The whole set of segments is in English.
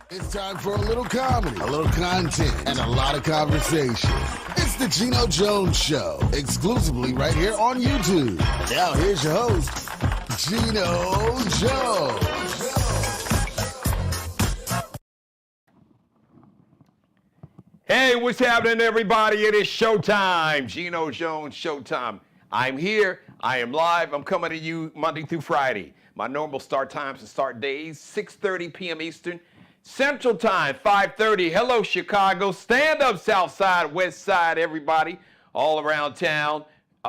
It's time for a little comedy, a little content, and a lot of conversation. It's the Geno Jones Show, exclusively right here on YouTube. Now here's your host, Geno Jones. Hey, what's happening, everybody? It is showtime. Geno Jones Showtime. I'm here. I am live. I'm coming to you Monday through Friday. My normal start times and start days, 6:30 p.m. Eastern. Central Time, 5:30. Hello, Chicago. Stand up, South Side, West Side, everybody, all around town,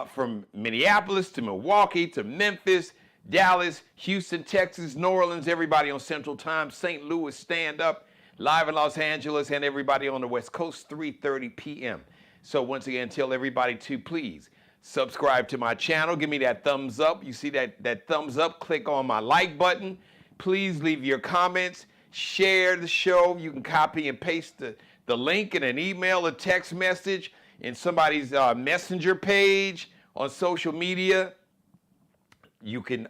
from Minneapolis to Milwaukee to Memphis, Dallas, Houston, Texas, New Orleans, everybody on Central Time. St. Louis, stand up. Live in Los Angeles, and everybody on the West Coast, 3:30 p.m. So once again, tell everybody to please subscribe to my channel. Give me that thumbs up. You see that thumbs up? Click on my like button. Please leave your comments. Share the show. You can copy and paste the link in an email, a text message, in somebody's messenger page on social media. You can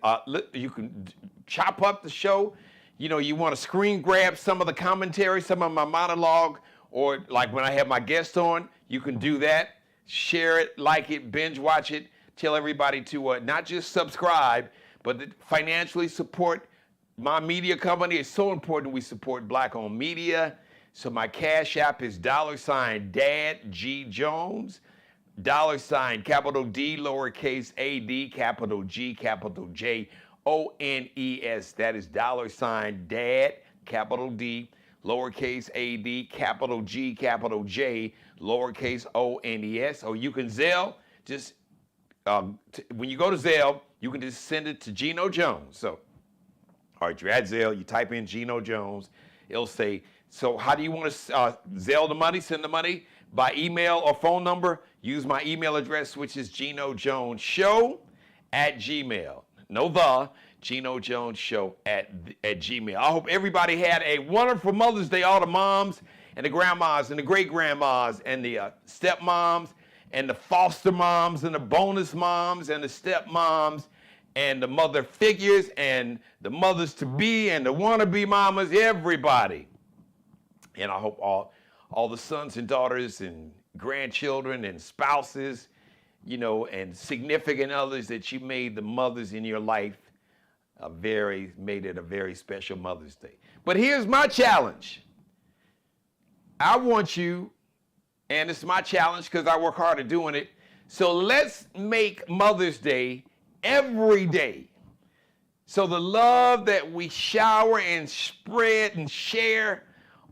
chop up the show. You know, you want to screen grab some of the commentary, some of my monologue, or like when I have my guest on, you can do that. Share it, like it, binge watch it. Tell everybody to not just subscribe, but financially support my media company. It's so important we support Black-owned media. So my Cash App is $Dad G Jones, $, capital D, lowercase a d, capital G, capital J. ONES. That is $Dad, capital D, lowercase a d, capital G, capital J, lowercase ONES. Or you can Zelle. Just when you go to Zelle, you can just send it to Geno Jones. So, all right, you're at Zelle. You type in Geno Jones. It'll say, so how do you want to Zelle the money? Send the money by email or phone number. Use my email address, which is GenoJonesShow@gmail. No, Geno Jones Show at Gmail. I hope everybody had a wonderful Mother's Day, all the moms and the grandmas and the great-grandmas and the stepmoms and the foster moms and the bonus moms and the stepmoms and the mother figures and the mothers-to-be and the wannabe mamas, everybody. And I hope all the sons and daughters and grandchildren and spouses, you know, and significant others that you made the mothers in your life made it a very special Mother's Day. But here's my challenge. I want you, and it's my challenge because I work hard at doing it, so let's make Mother's Day every day. So the love that we shower and spread and share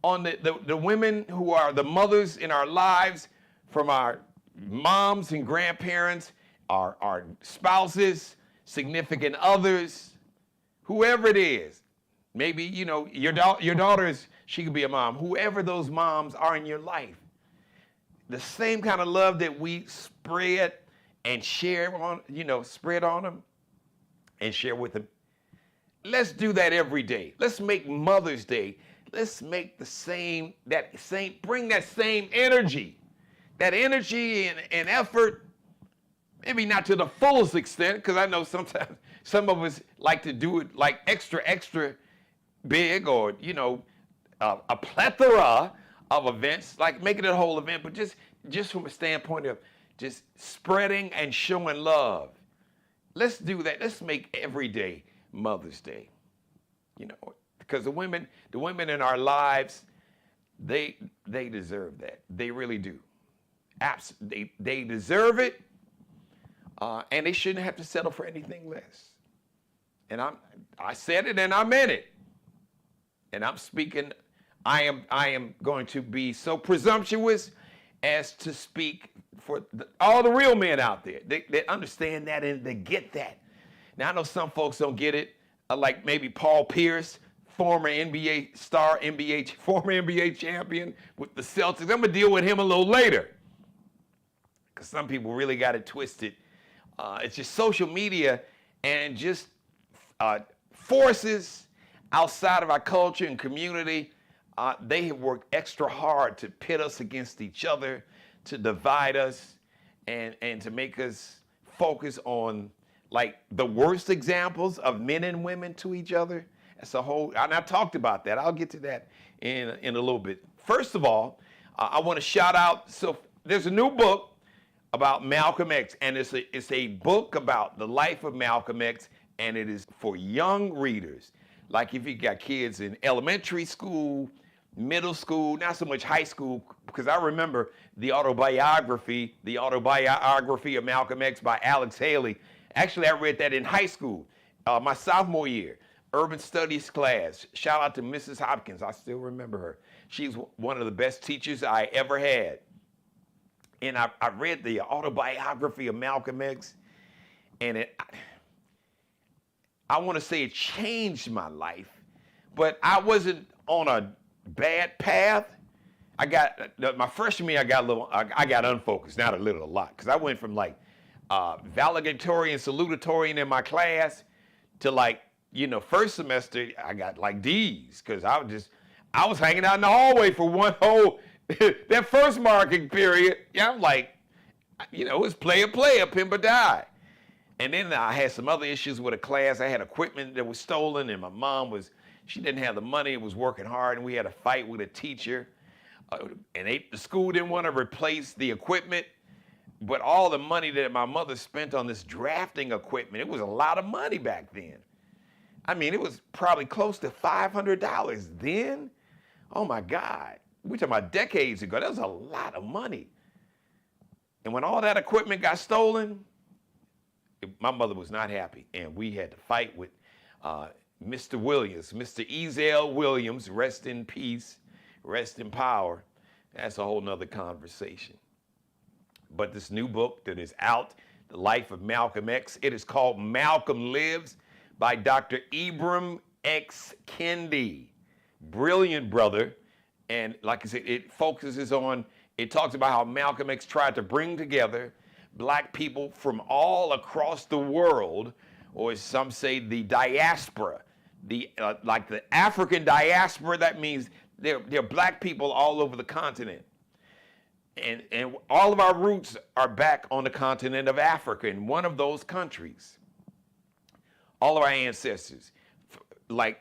on the women who are the mothers in our lives, from our moms and grandparents, our spouses, significant others, whoever it is. Maybe, you know, your daughter she could be a mom. Whoever those moms are in your life. The same kind of love that we spread and share on, you know, spread on them and share with them. Let's do that every day. Let's make Mother's Day. Let's make bring that same energy. That energy and effort, maybe not to the fullest extent, because I know sometimes some of us like to do it like extra big, or, you know, a plethora of events, like making it a whole event, but just from a standpoint of just spreading and showing love. Let's do that. Let's make every day Mother's Day. You know, because the women in our lives, they deserve that. They really do. Absolutely, they deserve it, and they shouldn't have to settle for anything less. And I said it and I meant it. And I'm speaking. I am going to be so presumptuous as to speak for all the real men out there. They understand that and they get that. Now I know some folks don't get it, like maybe Paul Pierce, former NBA star, former NBA champion with the Celtics. I'm gonna deal with him a little later, because some people really got it twisted. It's just social media and just forces outside of our culture and community. They have worked extra hard to pit us against each other, to divide us, and to make us focus on like the worst examples of men and women to each other. That's a whole, and I talked about that. I'll get to that in a little bit. First of all, I want to shout out, so there's a new book about Malcolm X, and it's a book about the life of Malcolm X, and it is for young readers. Like if you got kids in elementary school, middle school, not so much high school, because I remember the autobiography of Malcolm X by Alex Haley. Actually, I read that in high school, my sophomore year, urban studies class. Shout out to Mrs. Hopkins. I still remember her. She's one of the best teachers I ever had. And I read the autobiography of Malcolm X, and I want to say it changed my life, but I wasn't on a bad path. My freshman year, I got unfocused, not a little, a lot, because I went from like valedictorian, salutatorian in my class to like, first semester, I got like D's, because I was hanging out in the hallway for one whole, that first marking period. Yeah, I'm like, it was player, pimp or die. And then I had some other issues with a class. I had equipment that was stolen, and my mom she didn't have the money, and was working hard, and we had a fight with a teacher. And the school didn't want to replace the equipment, but all the money that my mother spent on this drafting equipment, it was a lot of money back then. I mean, it was probably close to $500 then. Oh my God. We're talking about decades ago. That was a lot of money. And when all that equipment got stolen, my mother was not happy. And we had to fight with Mr. Williams, Mr. Ezell Williams, rest in peace, rest in power. That's a whole nother conversation. But this new book that is out, The Life of Malcolm X, it is called Malcolm Lives by Dr. Ibram X. Kendi. Brilliant brother. And like I said, it talks about how Malcolm X tried to bring together black people from all across the world, or as some say, the diaspora, like the African diaspora. That means there are black people all over the continent. And all of our roots are back on the continent of Africa, in one of those countries. All of our ancestors, like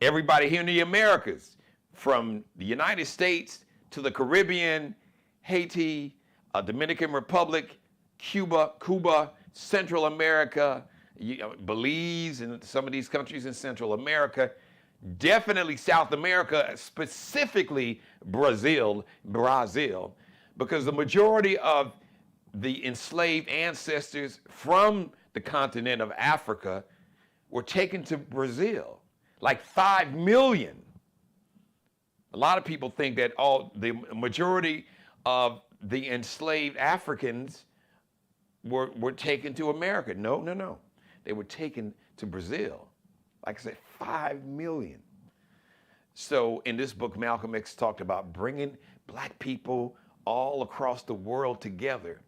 everybody here in the Americas, from the United States to the Caribbean, Haiti, Dominican Republic, Cuba, Central America, Belize, and some of these countries in Central America, definitely South America, specifically Brazil, because the majority of the enslaved ancestors from the continent of Africa were taken to Brazil, like 5 million. A lot of people think that the majority of the enslaved Africans were taken to America. No. They were taken to Brazil. Like I said, 5 million. So in this book, Malcolm X talked about bringing black people all across the world together,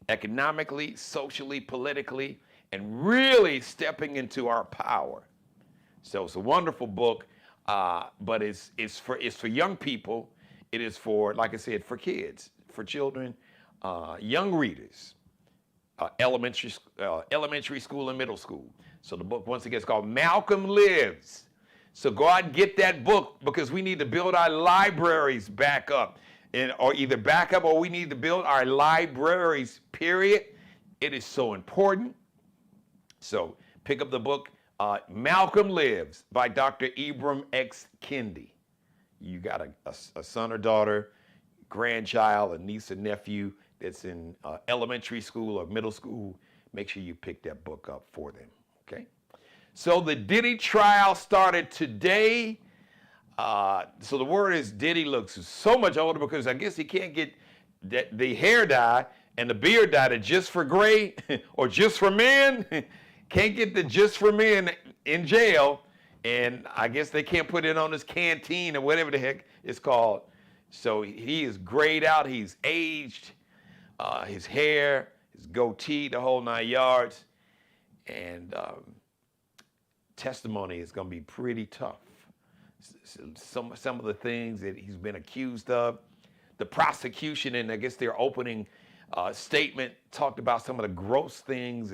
economically, socially, politically, and really stepping into our power. So it's a wonderful book. But it's for young people. It is for, like I said, for kids, for children, young readers, elementary school and middle school. So the book, once again, is called Malcolm Lives. So go out and get that book, because we need to build our libraries back up, or either back up, or we need to build our libraries, period. It is so important. So pick up the book, Malcolm Lives by Dr. Ibram X. Kendi. You got a son or daughter, grandchild, a niece or nephew that's in elementary school or middle school, make sure you pick that book up for them, okay? So the Diddy trial started today. So the word is Diddy looks so much older, because I guess he can't get the hair dye and the beard dye to just for gray or just for men. Can't get the just for men in jail, and I guess they can't put it on his canteen or whatever the heck it's called. So he is grayed out, he's aged, his hair, his goatee, the whole 9 yards, and testimony is going to be pretty tough. Some of the things that he's been accused of, the prosecution, and I guess their opening statement talked about some of the gross things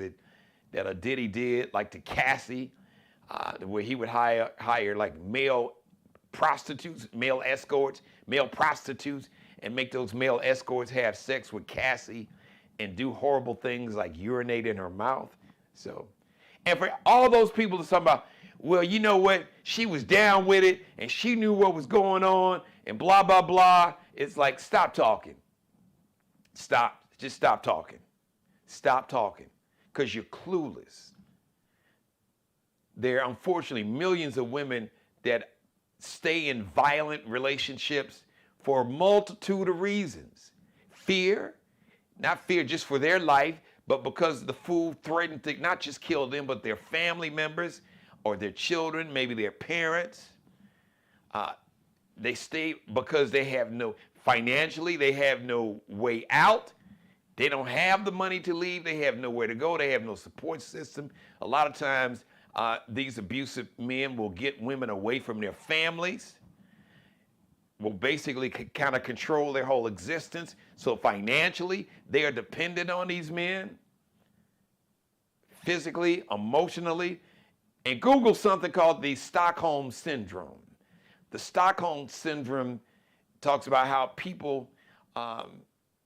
that Diddy did, like to Cassie. where he would hire like male prostitutes, male escorts, male prostitutes, and make those male escorts have sex with Cassie and do horrible things like urinate in her mouth. So, and for all those people to talk about, well, you know what? She was down with it and she knew what was going on and blah, blah, blah. It's like, stop talking. Stop. Just stop talking. Stop talking. Because you're clueless. There are unfortunately millions of women that stay in violent relationships for a multitude of reasons. Fear, not fear just for their life, but because the fool threatened to not just kill them, but their family members or their children, maybe their parents. They stay because they have financially, they have no way out. They don't have the money to leave. They have nowhere to go. They have no support system. A lot of times, these abusive men will get women away from their families, will basically kind of control their whole existence. So financially, they are dependent on these men, physically, emotionally. And Google something called the Stockholm Syndrome. The Stockholm Syndrome talks about how people,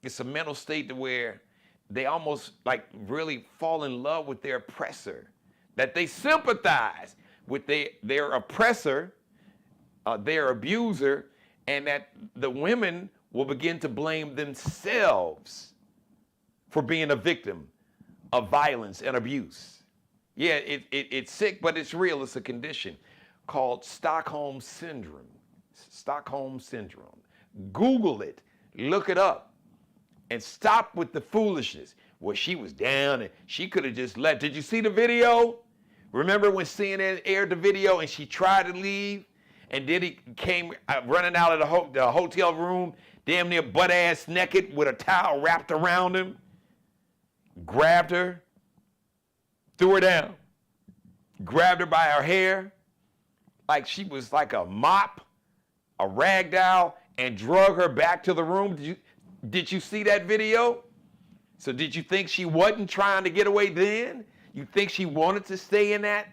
it's a mental state to where they almost like really fall in love with their oppressor, that they sympathize with their oppressor, their abuser, and that the women will begin to blame themselves for being a victim of violence and abuse. Yeah, it's sick, but it's real. It's a condition called Stockholm Syndrome. Stockholm Syndrome. Google it, look it up, and stop with the foolishness. Well, she was down and she could have just let. Did you see the video? Remember when CNN aired the video and she tried to leave and Diddy came running out of the hotel room, damn near butt-ass naked with a towel wrapped around him, grabbed her, threw her down, grabbed her by her hair like she was like a mop, a rag doll, and drug her back to the room. Did you see that video? So did you think she wasn't trying to get away then? You think she wanted to stay in that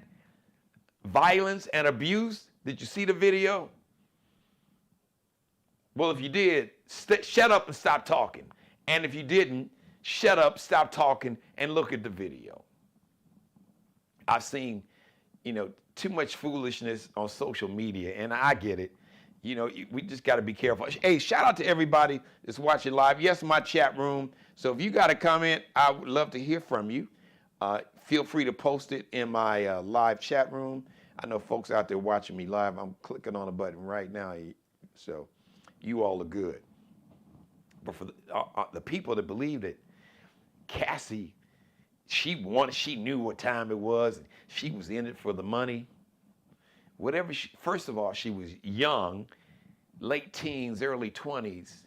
violence and abuse? Did you see the video? Well, if you did, shut up and stop talking. And if you didn't, shut up, stop talking, and look at the video. I've seen, too much foolishness on social media, and I get it. We just got to be careful. Hey, shout out to everybody that's watching live. Yes, my chat room. So if you got a comment, I would love to hear from you. Feel free to post it in my live chat room. I know folks out there watching me live. I'm clicking on a button right now, so you all are good. But for the people that believe that Cassie, she knew what time it was, and she was in it for the money. First of all, she was young, late teens, early 20s,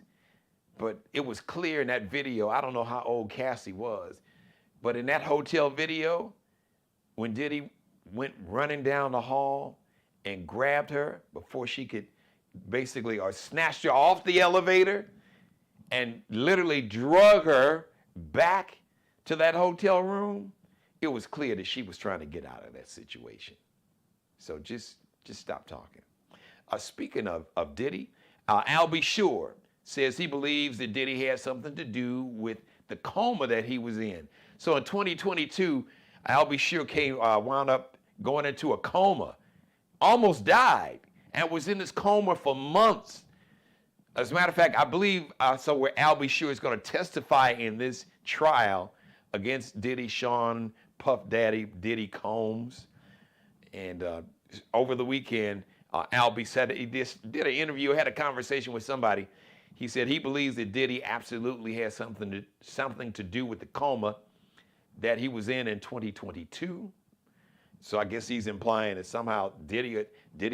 but it was clear in that video, I don't know how old Cassie was, but in that hotel video, when Diddy went running down the hall and grabbed her before she could basically, or snatched her off the elevator and literally drug her back to that hotel room, it was clear that she was trying to get out of that situation. So just stop talking. Speaking of Diddy, Al B. Sure says he believes that Diddy had something to do with the coma that he was in. So in 2022, Al B. Sure wound up going into a coma, almost died, and was in this coma for months. As a matter of fact, I believe where Al B. Sure is going to testify in this trial against Diddy, Sean, Puff Daddy, Diddy Combs. And over the weekend, Al B. said he did an interview, had a conversation with somebody. He said he believes that Diddy absolutely has something to do with the coma that he was in 2022. So I guess he's implying that somehow Diddy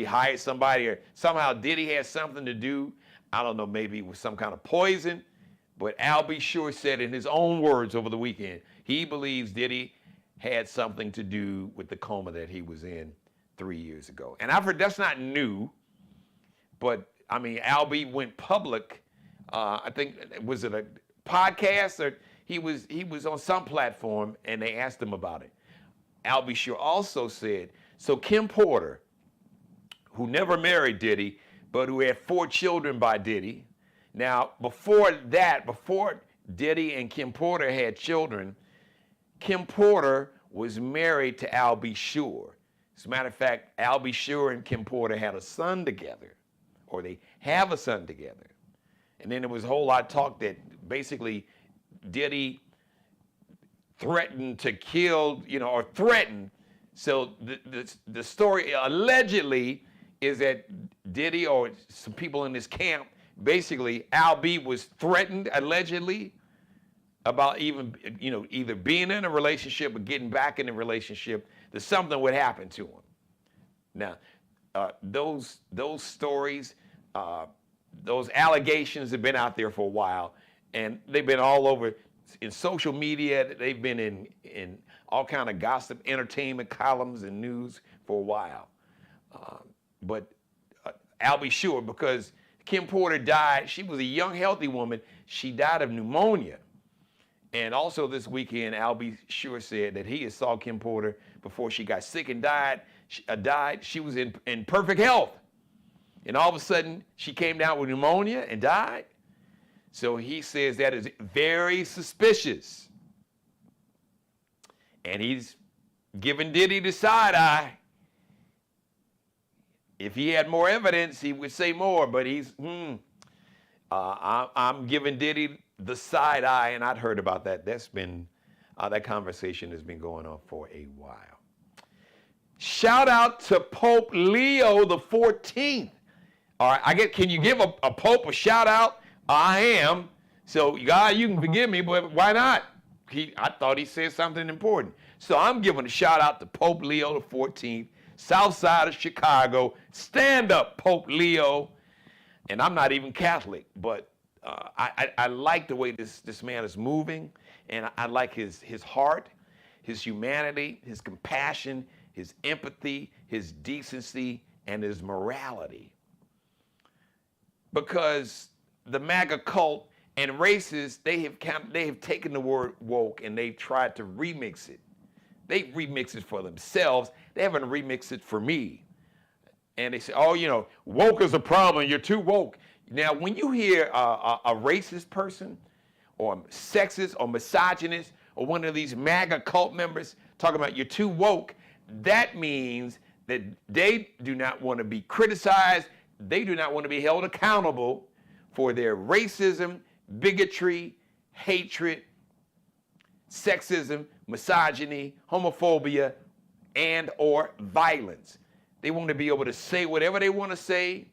hired somebody, or somehow Diddy has something to do, I don't know, maybe with some kind of poison. But Al B. Sure said in his own words over the weekend, he believes Diddy had something to do with the coma that he was in 3 years ago. And I've heard that's not new, but I mean, Al B. went public. I think, was it a podcast, or he was on some platform and they asked him about it. Al B. Sure also said, So Kim Porter, who never married Diddy, but who had 4 children by Diddy. Now, before Diddy and Kim Porter had children, Kim Porter was married to Al B. Sure. As a matter of fact, Al B. Sure and Kim Porter had a son together, or they have a son together. And then there was a whole lot of talk that basically Diddy threatened to kill, or threatened. So the story allegedly is that Diddy or some people in this camp, basically Al B was threatened allegedly about even, either being in a relationship or getting back in a relationship, that something would happen to him. Now, those stories, those allegations have been out there for a while, and they've been all over in social media. They've been in all kind of gossip, entertainment columns and news for a while. But I'll be sure, because Kim Porter died. She was a young, healthy woman. She died of pneumonia. And also this weekend, Al B. Sure said that he saw Kim Porter before she got sick and died. She was in perfect health. And all of a sudden, she came down with pneumonia and died. So he says that is very suspicious. And he's giving Diddy the side eye. If he had more evidence, he would say more, but I'm giving Diddy the side eye, and I'd heard about that. That's been, that conversation has been going on for a while. Shout out to Pope Leo the 14th. All right, can you give a Pope a shout out? I am. So God, you can forgive me, but why not? I thought he said something important. So I'm giving a shout out to Pope Leo the 14th, south side of Chicago. Stand up, Pope Leo. And I'm not even Catholic, but I like the way this man is moving, and I like his heart, his humanity, his compassion, his empathy, his decency, and his morality. Because the MAGA cult and racists, they have taken the word woke and they've tried to remix it. They remix it for themselves. They haven't remixed it for me. And they say, oh, woke is a problem. You're too woke. Now, when you hear a racist person or sexist or misogynist or one of these MAGA cult members talking about you're too woke, that means that they do not want to be criticized. They do not want to be held accountable for their racism, bigotry, hatred, sexism, misogyny, homophobia, and or violence. They want to be able to say whatever they want to say,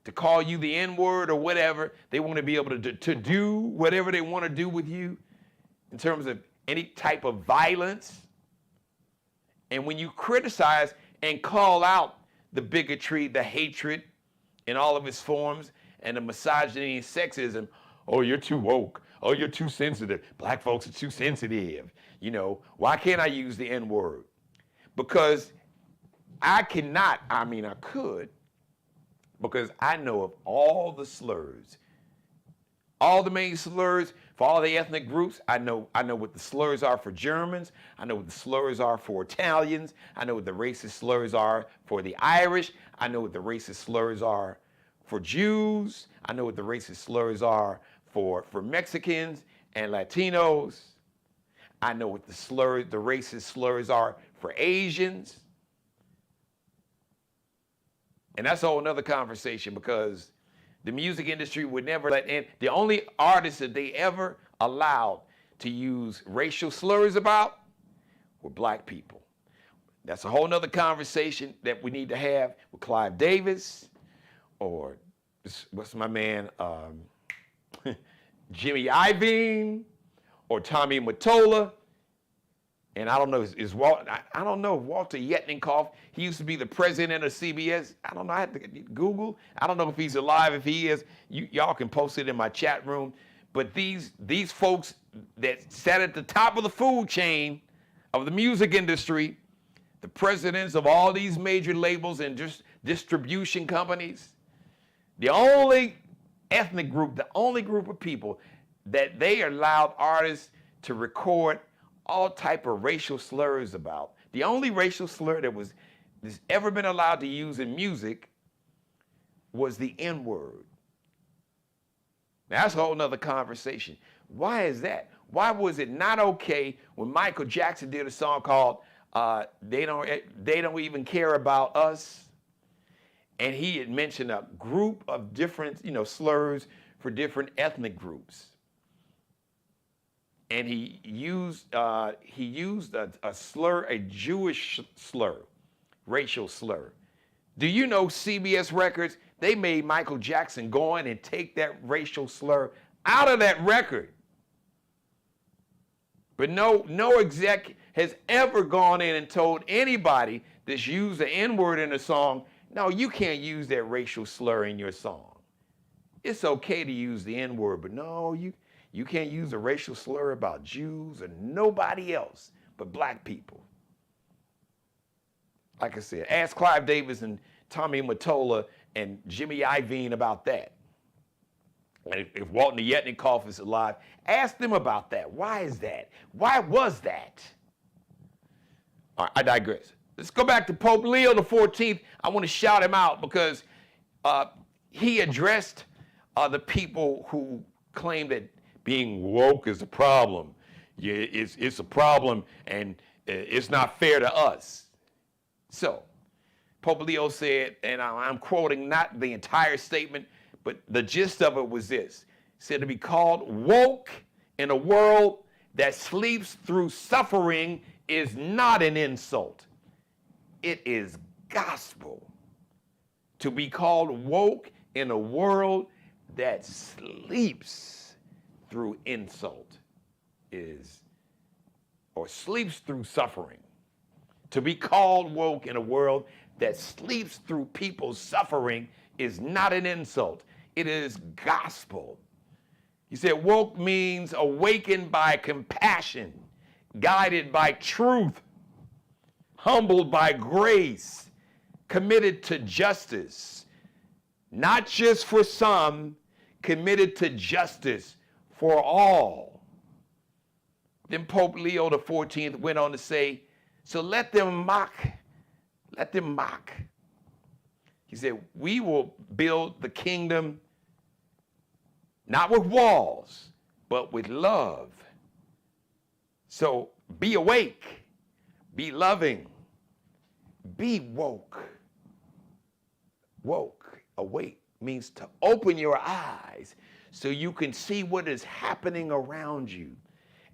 to call you the N-word or whatever. They want to be able to do whatever they want to do with you in terms of any type of violence. And when you criticize and call out the bigotry, the hatred in all of its forms, and the misogyny and sexism, oh, you're too woke. Oh, you're too sensitive. Black folks are too sensitive. Why can't I use the N-word? Because I cannot, I could, because I know of all the slurs, all the main slurs for all the ethnic groups. I know what the slurs are for Germans. I know what the slurs are for Italians. I know what the racist slurs are for the Irish. I know what the racist slurs are for Jews. I know what the racist slurs are for Mexicans and Latinos. I know what the racist slurs are for Asians. And that's a whole nother conversation, because the music industry would never let in. The only artists that they ever allowed to use racial slurs about were black people. That's a whole nother conversation that we need to have with Clive Davis, or what's my man, Jimmy Iovine, or Tommy Mottola. And I don't know, I don't know if Walter Yetnikoff, he used to be the president of CBS. I don't know, I have to Google. I don't know if he's alive. If he is, y'all can post it in my chat room. But these folks that sat at the top of the food chain of the music industry, the presidents of all these major labels and just distribution companies, the only ethnic group, the only group of people that they allowed artists to record all type of racial slurs about. The only racial slur that was that's ever been allowed to use in music was the N-word. Now, that's a whole nother conversation. Why is that? Why was it not okay when Michael Jackson did a song called They Don't Even Care About Us? And he had mentioned a group of different, slurs for different ethnic groups. And he used a slur, a Jewish slur, racial slur. Do you know CBS Records, they made Michael Jackson go in and take that racial slur out of that record. But no exec has ever gone in and told anybody that's used the N-word in a song, no, you can't use that racial slur in your song. It's okay to use the N-word, but no, you can't use a racial slur about Jews or nobody else but black people. Like I said, ask Clive Davis and Tommy Mottola and Jimmy Iovine about that. And if Walter Yetnikoff is alive, ask them about that. Why is that? Why was that? All right, I digress. Let's go back to Pope Leo XIV. I want to shout him out because he addressed the people who claim that being woke is a problem. Yeah, it's a problem and it's not fair to us. So, Pope Leo said, and I'm quoting not the entire statement, but the gist of it was this. He said to be called woke in a world that sleeps through suffering is not an insult. It is gospel. To be called woke in a world that sleeps through insult sleeps through suffering. To be called woke in a world that sleeps through people's suffering is not an insult. It is gospel. He said woke means awakened by compassion, guided by truth, humbled by grace, committed to justice, not just for some, committed to justice for all. Then Pope Leo XIV went on to say, so let them mock. Let them mock. He said, we will build the kingdom not with walls, but with love. So be awake, be loving, be woke. Woke, awake, means to open your eyes so you can see what is happening around you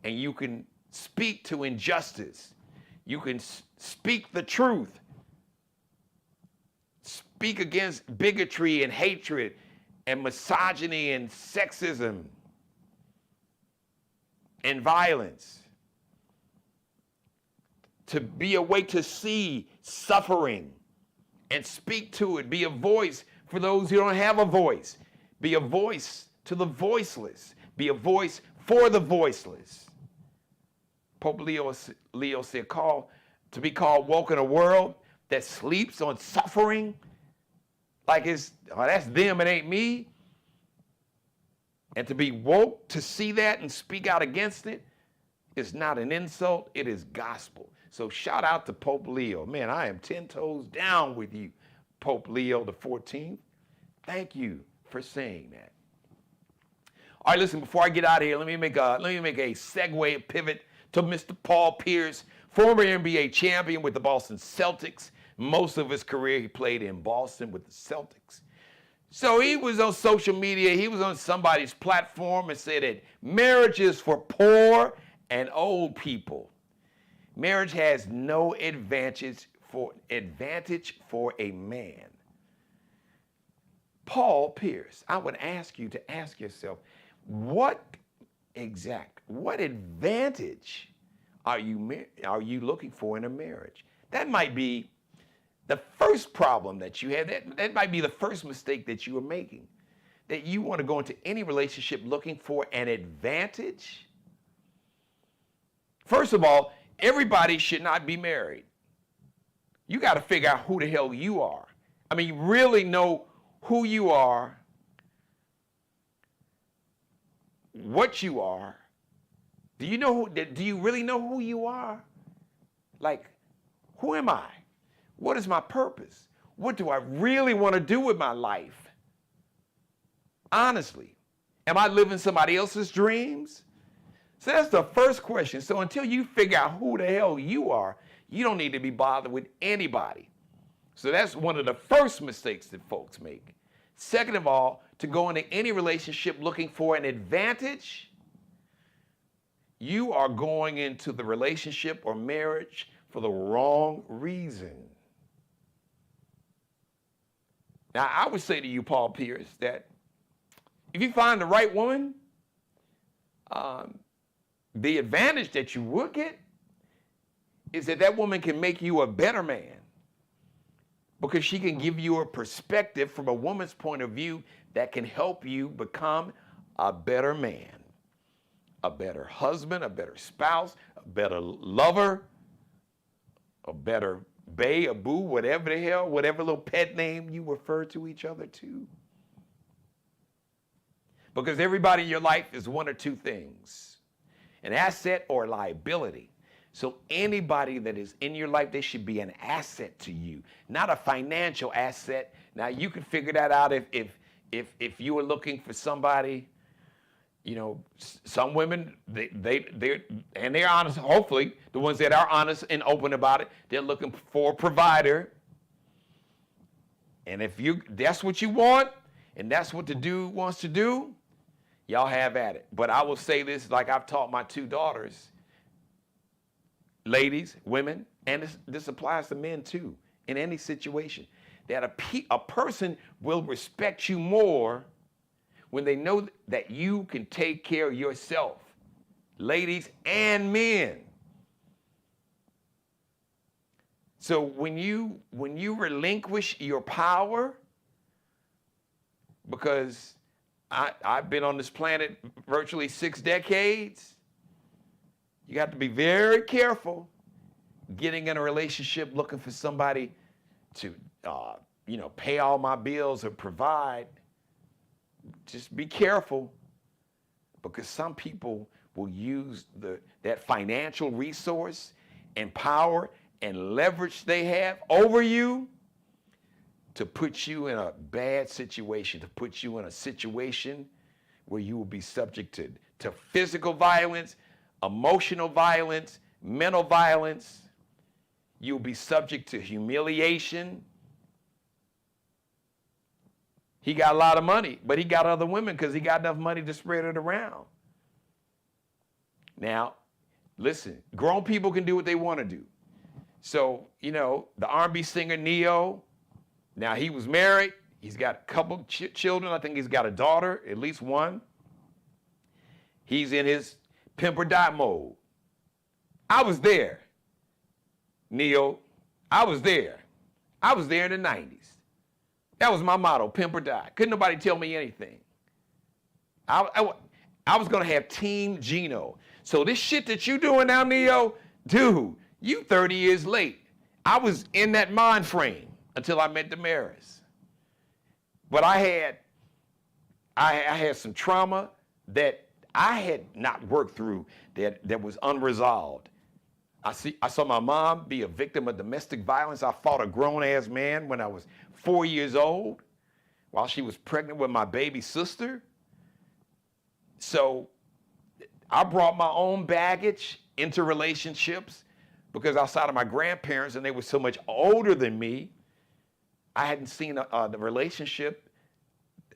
and you can speak to injustice. You can speak the truth. Speak against bigotry and hatred and misogyny and sexism and violence. To be awake to see suffering and speak to it. Be a voice for those who don't have a voice. Be a voice to the voiceless. Be a voice for the voiceless. Pope Leo said, to be called woke in a world that sleeps on suffering, like that's them, it ain't me. And to be woke, to see that and speak out against it, is not an insult, it is gospel. So shout out to Pope Leo. Man, I am 10 toes down with you, Pope Leo XIV. Thank you for saying that. All right, listen, before I get out of here, let me make a segue, a pivot to Mr. Paul Pierce, former NBA champion with the Boston Celtics. Most of his career he played in Boston with the Celtics. So he was on social media, he was on somebody's platform and said that marriage is for poor and old people. Marriage has no advantage for a man. Paul Pierce, I would ask you to ask yourself, what advantage are you looking for in a marriage? That might be the first problem that you have. That might be the first mistake that you are making. That you want to go into any relationship looking for an advantage. First of all, everybody should not be married. You got to figure out who the hell you are. I mean, really know who you are, what you are. Do you really know who you are? Like, who am I? What is my purpose? What do I really want to do with my life? Honestly, am I living somebody else's dreams? So that's the first question. So until you figure out who the hell you are, you don't need to be bothered with anybody. So that's one of the first mistakes that folks make. Second of all, to go into any relationship looking for an advantage, you are going into the relationship or marriage for the wrong reason. Now, I would say to you, Paul Pierce, that if you find the right woman, the advantage that you will get is that that woman can make you a better man, because she can give you a perspective from a woman's point of view that can help you become a better man, a better husband, a better spouse, a better lover, a better bae, a boo, whatever the hell, whatever little pet name you refer to each other to. Because everybody in your life is one or two things, an asset or a liability. So anybody that is in your life, they should be an asset to you, not a financial asset. Now, you can figure that out if you were looking for somebody. You know, some women, they're honest. Hopefully, the ones that are honest and open about it, they're looking for a provider. And if that's what you want, and that's what the dude wants to do, y'all have at it. But I will say this, like I've taught my two daughters, ladies, women, and this applies to men too, in any situation, that a person will respect you more when they know that you can take care of yourself, ladies and men. So when you relinquish your power, because I've been on this planet virtually 6 decades, you have to be very careful getting in a relationship looking for somebody to, pay all my bills or provide. Just be careful, because some people will use that financial resource and power and leverage they have over you to put you in a bad situation, to put you in a situation where you will be subject to physical violence, emotional violence, mental violence. You'll be subject to humiliation. He got a lot of money, but he got other women because he got enough money to spread it around. Now, listen, grown people can do what they want to do. So, the R&B singer Neo, now he was married. He's got a couple children. I think he's got a daughter, at least one. He's in his pimp or die mode. I was there, Neo. I was there. I was there in the 90s. That was my motto, pimp or die. Couldn't nobody tell me anything. I was going to have Team Geno. So this shit that you doing now, Neo, dude, you 30 years late. I was in that mind frame until I met Damaris. But I had some trauma that I had not worked through that was unresolved. I saw my mom be a victim of domestic violence. I fought a grown-ass man when I was 4 years old while she was pregnant with my baby sister. So I brought my own baggage into relationships because outside of my grandparents, and they were so much older than me, I hadn't seen the relationship,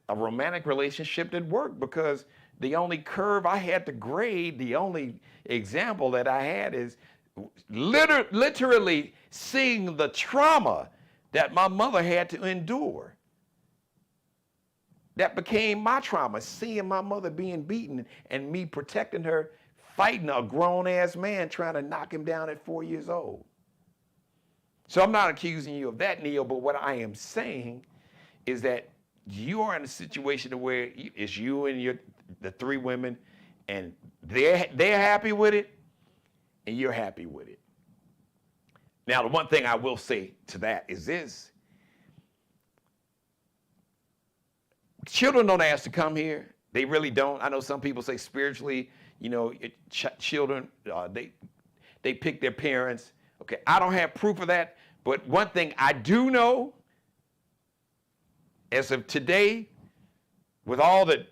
a romantic relationship that worked, because the only curve I had to grade, the only example that I had is literally seeing the trauma that my mother had to endure. That became my trauma, seeing my mother being beaten and me protecting her, fighting a grown-ass man trying to knock him down at 4 years old. So I'm not accusing you of that, Neil, but what I am saying is that you are in a situation where it's you and the three women, and they're happy with it, and you're happy with it. Now, the one thing I will say to that is this. Children don't ask to come here. They really don't. I know some people say spiritually, children, they pick their parents. Okay, I don't have proof of that, But one thing I do know, as of today, with all the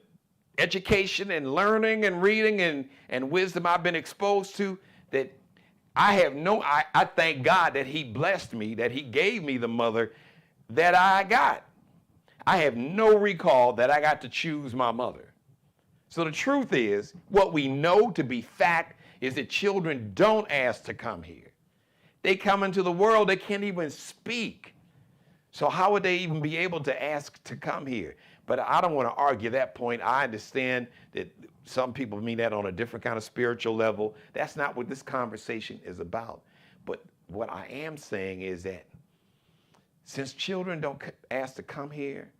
education and learning and reading and wisdom I've been exposed to, that I thank God that he blessed me, that he gave me the mother that I got. I have no recall that I got to choose my mother. So the truth is, what we know to be fact is that children don't ask to come here. They come into the world, they can't even speak. So how would they even be able to ask to come here? But I don't want to argue that point. I understand that some people mean that on a different kind of spiritual level. That's not what this conversation is about. But what I am saying is that since children don't ask to come here,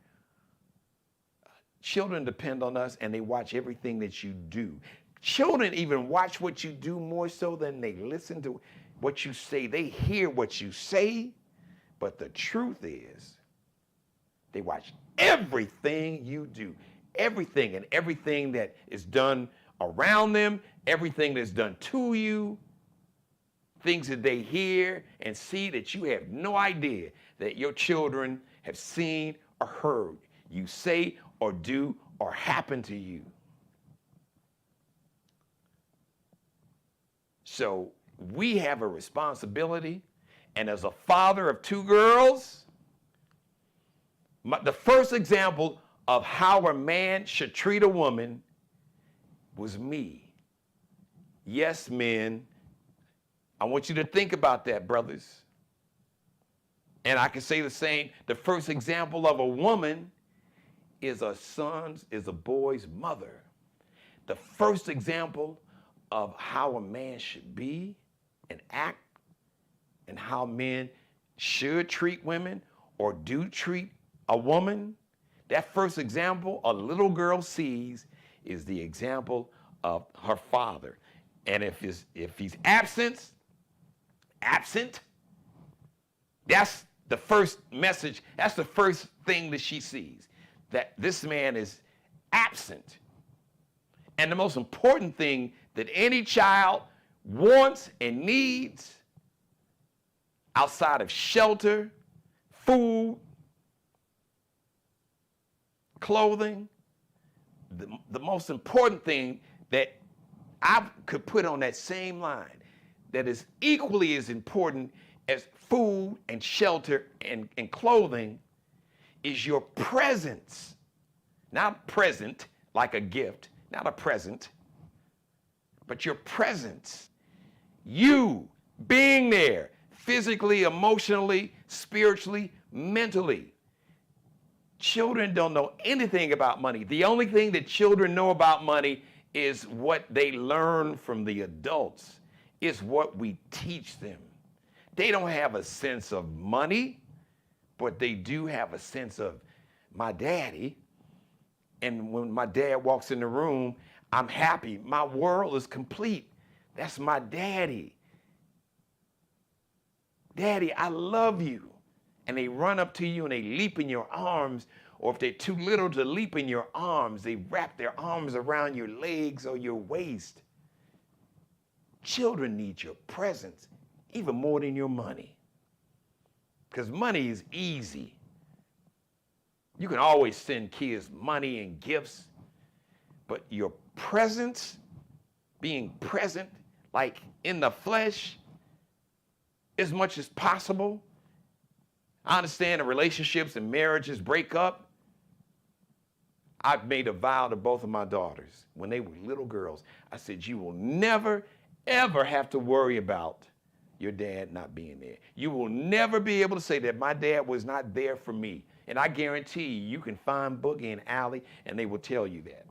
children depend on us and they watch everything that you do. Children even watch what you do more so than they listen to what you say. They hear what you say, but the truth is they watch everything you do. Everything and everything that is done around them, everything that's done to you, things that they hear and see that you have no idea that your children have seen or heard you say or do or happen to you. So we have a responsibility, and as a father of 2 girls, the first example of how a man should treat a woman was me. Yes, men, I want you to think about that, brothers. And I can say the same. The first example of a woman is a boy's mother. The first example of how a man should be and act and how men should treat women or do treat a woman, that first example a little girl sees is the example of her father. And if he's absent, that's the first message, that's the first thing that she sees, that this man is absent. And the most important thing that any child wants and needs outside of shelter, food, clothing, the most important thing that I could put on that same line that is equally as important as food and shelter and clothing is your presence. Not present like a gift, not a present, but your presence. You being there physically, emotionally, spiritually, mentally. Children don't know anything about money. The only thing that children know about money is what they learn from the adults, is what we teach them. They don't have a sense of money, but they do have a sense of my daddy. And when my dad walks in the room, I'm happy. My world is complete. That's my daddy. Daddy, I love you. And they run up to you and they leap in your arms, or if they're too little to leap in your arms, they wrap their arms around your legs or your waist. Children need your presence even more than your money, because money is easy. You can always send kids money and gifts, but your presence, being present, like in the flesh, as much as possible. I understand that relationships and marriages break up. I've made a vow to both of my daughters when they were little girls. I said, you will never, ever have to worry about your dad not being there. You will never be able to say that my dad was not there for me. And I guarantee you can find Boogie and Allie and they will tell you that.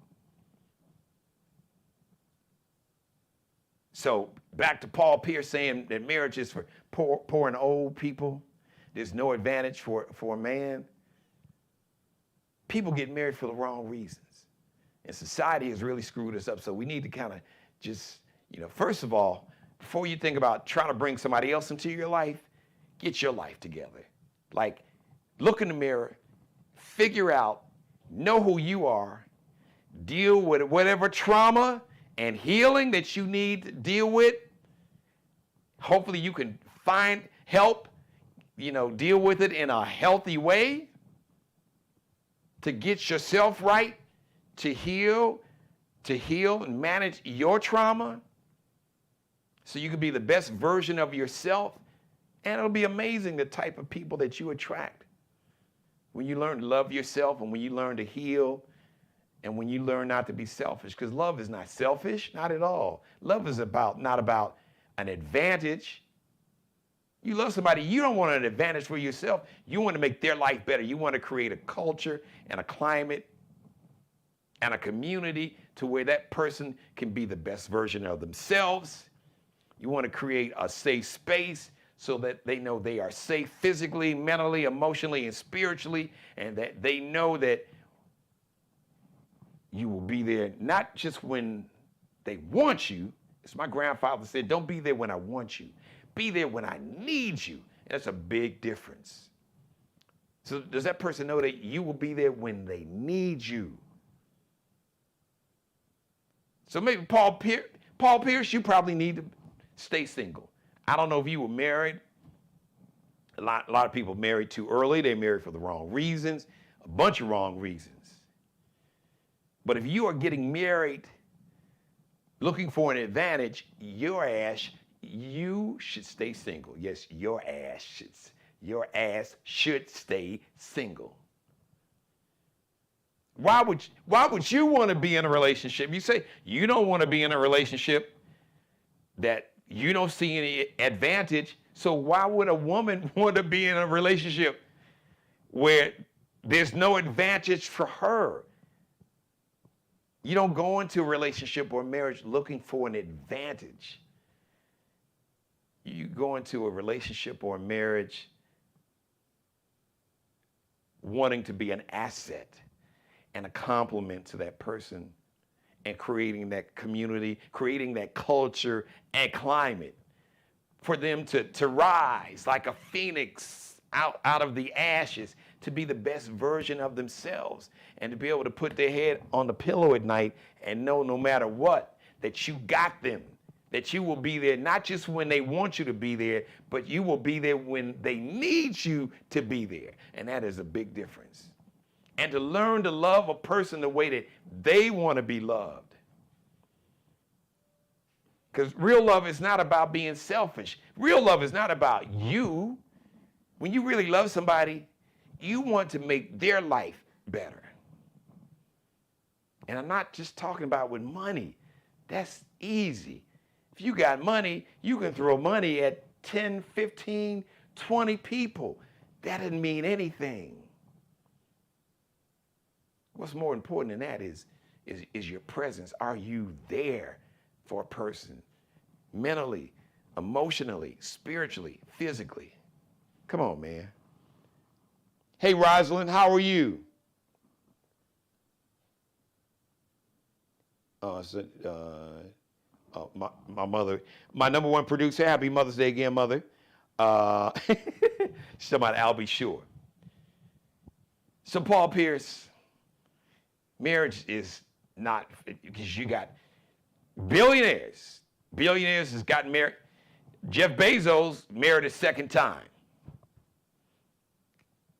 So back to Paul Pierce saying that marriage is for poor and old people. There's no advantage for a man. People get married for the wrong reasons. And society has really screwed us up. So we need to kind of just, first of all, before you think about trying to bring somebody else into your life, get your life together. Like, look in the mirror, figure out, know who you are, deal with whatever trauma and healing that you need to deal with. Hopefully you can find help, deal with it in a healthy way, to get yourself right, to heal and manage your trauma so you can be the best version of yourself. And it'll be amazing the type of people that you attract when you learn to love yourself and when you learn to heal and when you learn not to be selfish. Because love is not selfish, not at all. Love is not about an advantage. You love somebody, you don't want an advantage for yourself. You want to make their life better. You want to create a culture and a climate and a community to where that person can be the best version of themselves. You want to create a safe space so that they know they are safe physically, mentally, emotionally, and spiritually, and that they know that you will be there not just when they want you. As my grandfather said, don't be there when I want you. Be there when I need you. And that's a big difference. So does that person know that you will be there when they need you? So maybe Paul Pierce, you probably need to stay single. I don't know if you were married. A lot of people married too early. They married for the wrong reasons, a bunch of wrong reasons. But if you are getting married looking for an advantage, you should stay single. Yes, your ass should stay single. Why would you want to be in a relationship? You say you don't want to be in a relationship that you don't see any advantage. So why would a woman want to be in a relationship where there's no advantage for her? You don't go into a relationship or marriage looking for an advantage. You go into a relationship or a marriage wanting to be an asset and a complement to that person and creating that community, creating that culture and climate for them to rise like a phoenix out of the ashes, to be the best version of themselves and to be able to put their head on the pillow at night and know no matter what, that you got them, that you will be there not just when they want you to be there, but you will be there when they need you to be there. And that is a big difference. And to learn to love a person the way that they want to be loved. Because real love is not about being selfish. Real love is not about you. When you really love somebody, you want to make their life better. And I'm not just talking about with money. That's easy. If you got money, you can throw money at 10, 15, 20 people. That doesn't mean anything. What's more important than that is your presence. Are you there for a person? Mentally, emotionally, spiritually, physically. Come on, man. Hey, Rosalind, how are you? My mother, my number one producer. Happy Mother's Day again, Mother. She's talking about Albie Shore. So Paul Pierce, marriage is not, because you got billionaires. Billionaires has gotten married. Jeff Bezos married a second time.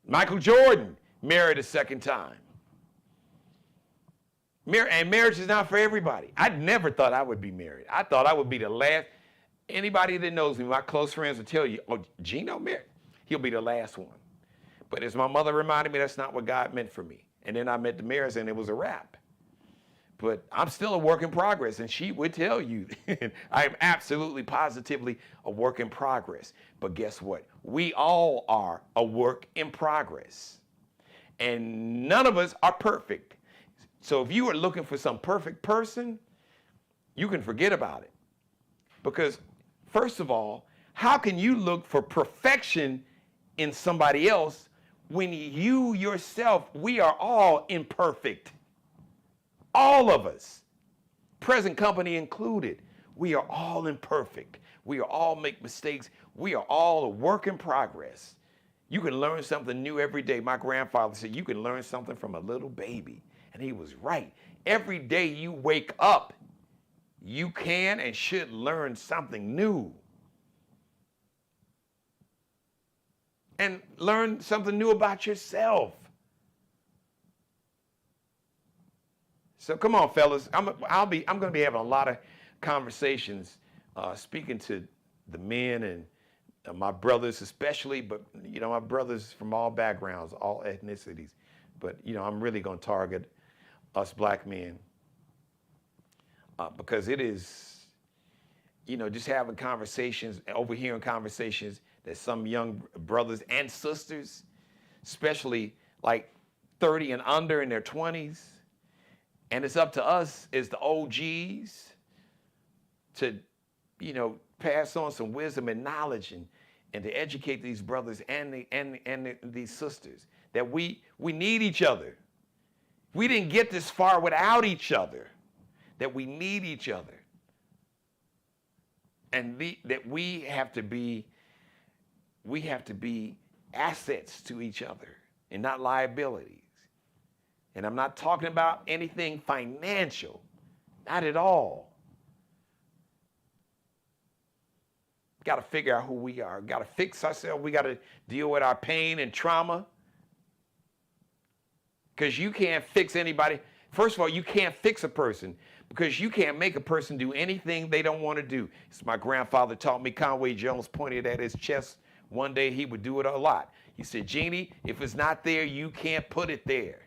Michael Jordan married a second time. And marriage is not for everybody. I never thought I would be married. I thought I would be the last. Anybody that knows me, my close friends will tell you, oh, Geno married. He'll be the last one. But as my mother reminded me, that's not what God meant for me. And then I met Damaris and it was a wrap. But I'm still a work in progress, and she would tell you I am absolutely positively a work in progress. But guess what? We all are a work in progress. And none of us are perfect. So if you are looking for some perfect person, you can forget about it. Because first of all, how can you look for perfection in somebody else when you yourself, we are all imperfect? All of us, present company included, we are all imperfect. We all make mistakes. We are all a work in progress. You can learn something new every day. My grandfather said you can learn something from a little baby. And he was right. Every day you wake up, you can and should learn something new. and learn something new about yourself. So come on, fellas. I'm going to be having a lot of conversations, speaking to the men and my brothers especially, but my brothers from all backgrounds, all ethnicities. But I'm really going to target us black men because it is, just having conversations, overhearing conversations that some young brothers and sisters, especially like 30 and under in their 20s, and it's up to us as the OGs to, pass on some wisdom and knowledge and to educate these brothers and these sisters that we need each other. We didn't get this far without each other, that we need each other. And that we have to be assets to each other and not liabilities. And I'm not talking about anything financial, not at all. Got to figure out who we are. Got to fix ourselves. We got to deal with our pain and trauma. Because you can't fix anybody. First of all, you can't fix a person because you can't make a person do anything they don't want to do. As my grandfather taught me, Conway Jones pointed at his chest one day. He would do it a lot. He said, Jeannie, if it's not there, you can't put it there.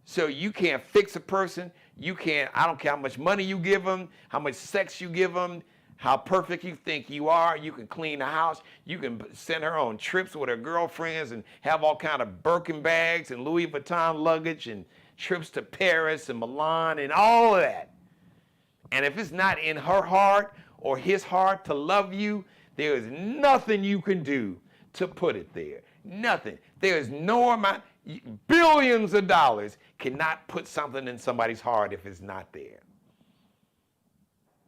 So you can't fix a person. You can't, I don't care how much money you give them, how much sex you give them, how perfect you think you are. You can clean the house. You can send her on trips with her girlfriends and have all kind of Birkin bags and Louis Vuitton luggage and trips to Paris and Milan and all of that. And if it's not in her heart or his heart to love you, there is nothing you can do to put it there. Nothing. There is no amount, billions of dollars cannot put something in somebody's heart if it's not there.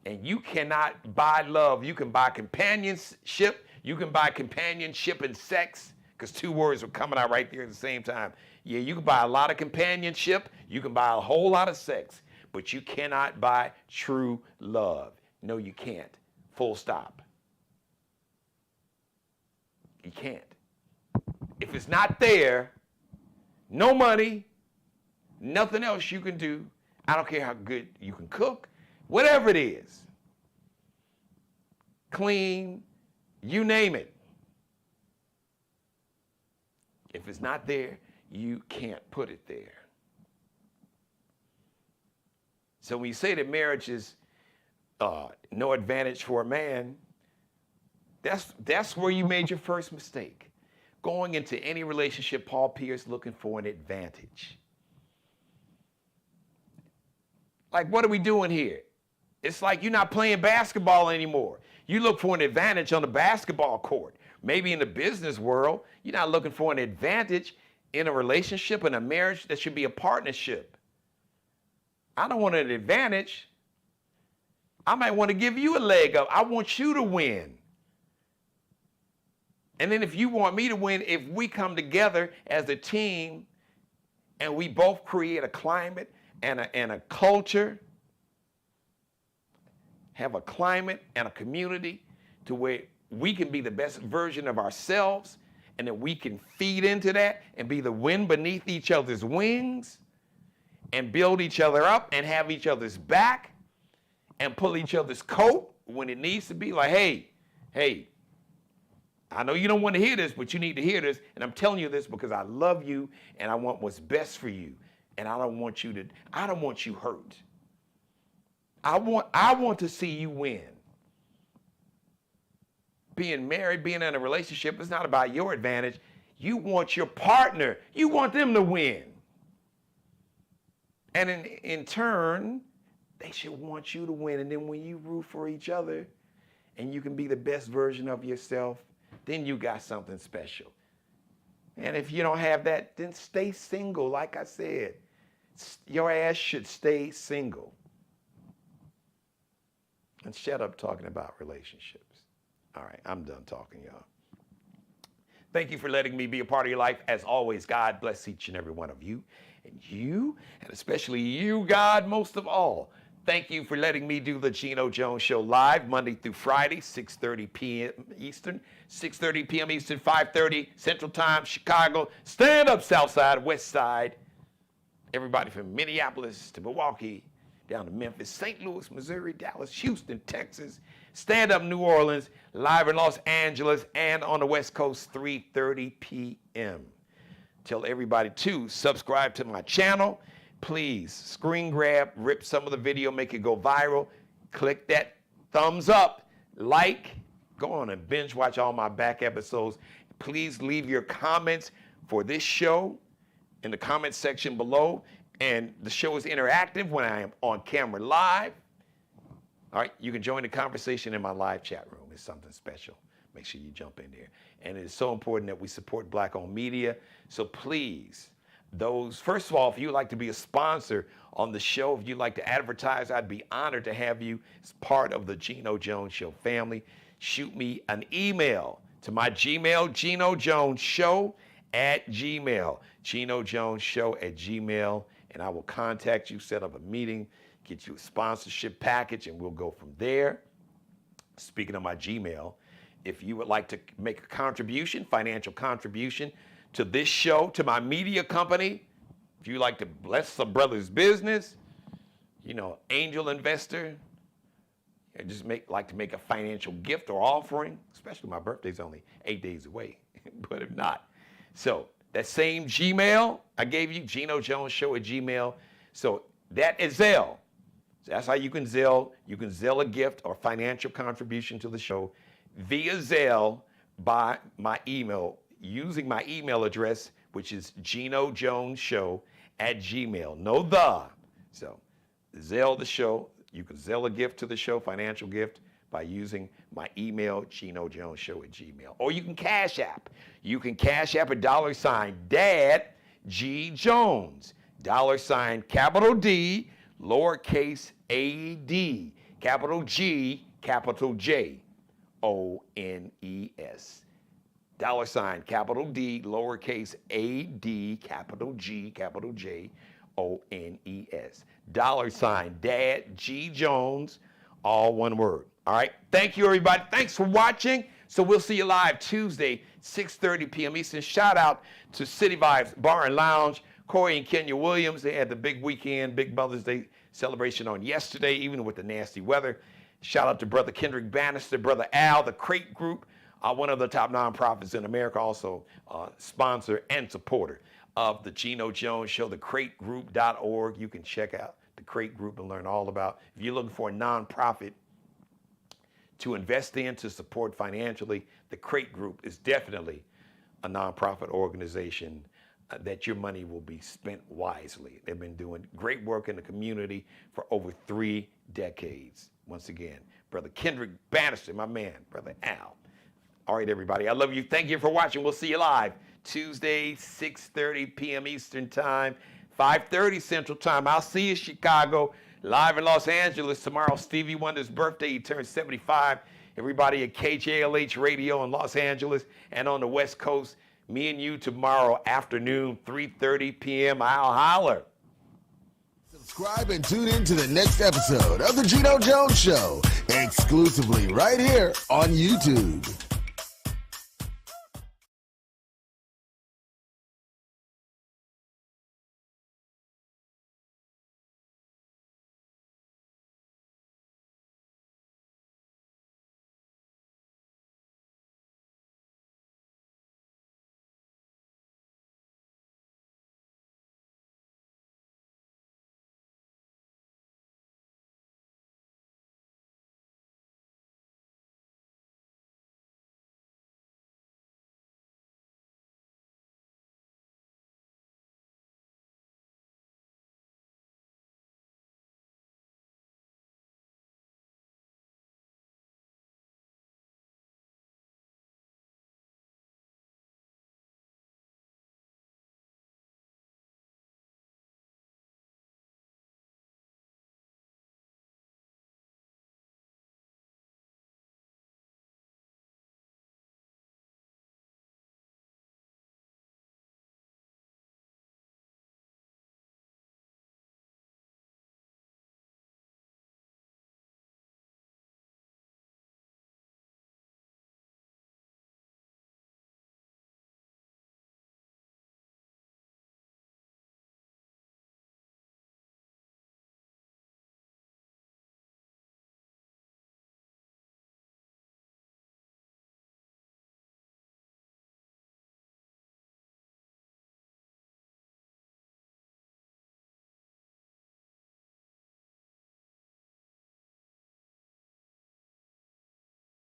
And you cannot buy love. You can buy companionship. You can buy companionship and sex, because two words were coming out right there at the same time. Yeah, you can buy a lot of companionship. You can buy a whole lot of sex, but you cannot buy true love. No, you can't. Full stop. You can't. If it's not there, no money, nothing else you can do. I don't care how good you can cook. Whatever it is, clean, you name it. If it's not there, you can't put it there. So when you say that marriage is no advantage for a man, that's where you made your first mistake. Going into any relationship, Paul Pierce looking for an advantage. Like, what are we doing here? It's like you're not playing basketball anymore. You look for an advantage on the basketball court. Maybe in the business world, you're not looking for an advantage in a relationship, in a marriage. That should be a partnership. I don't want an advantage. I might want to give you a leg up. I want you to win. And then if you want me to win, if we come together as a team and we both create a climate and a culture, have a climate and a community to where we can be the best version of ourselves, and that we can feed into that and be the wind beneath each other's wings and build each other up and have each other's back and pull each other's coat when it needs to be. Like, hey, I know you don't want to hear this, but you need to hear this. And I'm telling you this because I love you and I want what's best for you. And I don't want you hurt. I want to see you win. Being married, being in a relationship, it's not about your advantage. You want your partner. You want them to win. And in turn, they should want you to win. And then when you root for each other and you can be the best version of yourself, then you got something special. And if you don't have that, then stay single. Like I said, your ass should stay single. And shut up talking about relationships. All right, I'm done talking, y'all. Thank you for letting me be a part of your life. As always, God bless each and every one of you. And especially you, God, most of all. Thank you for letting me do the Geno Jones Show live Monday through Friday, 6:30 p.m. Eastern, 6:30 p.m. Eastern, 5:30 Central Time, Chicago. Stand up, South Side, West Side. Everybody from Minneapolis to Milwaukee, down to Memphis, St. Louis, Missouri, Dallas, Houston, Texas. Stand up, New Orleans, live in Los Angeles, and on the West Coast, 3:30 p.m. Tell everybody to subscribe to my channel. Please screen grab, rip some of the video, make it go viral. Click that thumbs up, like, go on and binge watch all my back episodes. Please leave your comments for this show in the comment section below. And the show is interactive when I am on camera live. All right, you can join the conversation in my live chat room. It's something special. Make sure you jump in there. And it is so important that we support Black-owned media. So please, first of all, if you'd like to be a sponsor on the show, if you'd like to advertise, I'd be honored to have you as part of the Geno Jones Show family. Shoot me an email to my Gmail, GenoJonesShow@gmail, GenoJonesShow@gmail, and I will contact you, set up a meeting, get you a sponsorship package, and we'll go from there. Speaking of my Gmail, if you would like to make a contribution, financial contribution, to this show, to my media company, if you like to bless some brother's business, angel investor, and just like to make a financial gift or offering, especially my birthday's only 8 days away, but if not. So that same Gmail I gave you, GenoJonesShow@gmail. So that is Zelle. So that's how you can Zelle. You can Zelle a gift or financial contribution to the show via Zelle by my email, using my email address, which is GenoJonesShow@gmail. No the. So Zelle the show. You can Zelle a gift to the show, financial gift, by using my email, GenoJonesShow@gmail. Or you can Cash App. You can Cash App at $ Dad G Jones. $ capital D, lowercase a-d, capital G, capital J, O-N-E-S. $ capital D, lowercase a-d, capital G, capital J, O-N-E-S. $ Dad G Jones, all one word. All right. Thank you, everybody. Thanks for watching. So we'll see you live Tuesday, 6:30 p.m. Eastern. Shout out to City Vibes Bar and Lounge, Corey and Kenya Williams. They had the big weekend, big Mother's Day celebration on yesterday, even with the nasty weather. Shout out to Brother Kendrick Bannister, Brother Al, the Crate Group, one of the top nonprofits in America, also sponsor and supporter of the Geno Jones Show, thecrategroup.org. You can check out the Crate Group and learn all about. If you're looking for a nonprofit to invest in, to support financially, the Crate Group is definitely a nonprofit organization that your money will be spent wisely. They've been doing great work in the community for over 3 decades. Once again, Brother Kendrick Bannister, my man, Brother Al. All right, everybody, I love you. Thank you for watching. We'll see you live Tuesday, 6:30 p.m. Eastern Time, 5:30 Central Time. I'll see you, Chicago. Live in Los Angeles tomorrow, Stevie Wonder's birthday. He turns 75. Everybody at KJLH Radio in Los Angeles and on the West Coast. Me and you tomorrow afternoon, 3:30 p.m. I'll holler. Subscribe and tune in to the next episode of The Geno Jones Show, exclusively right here on YouTube.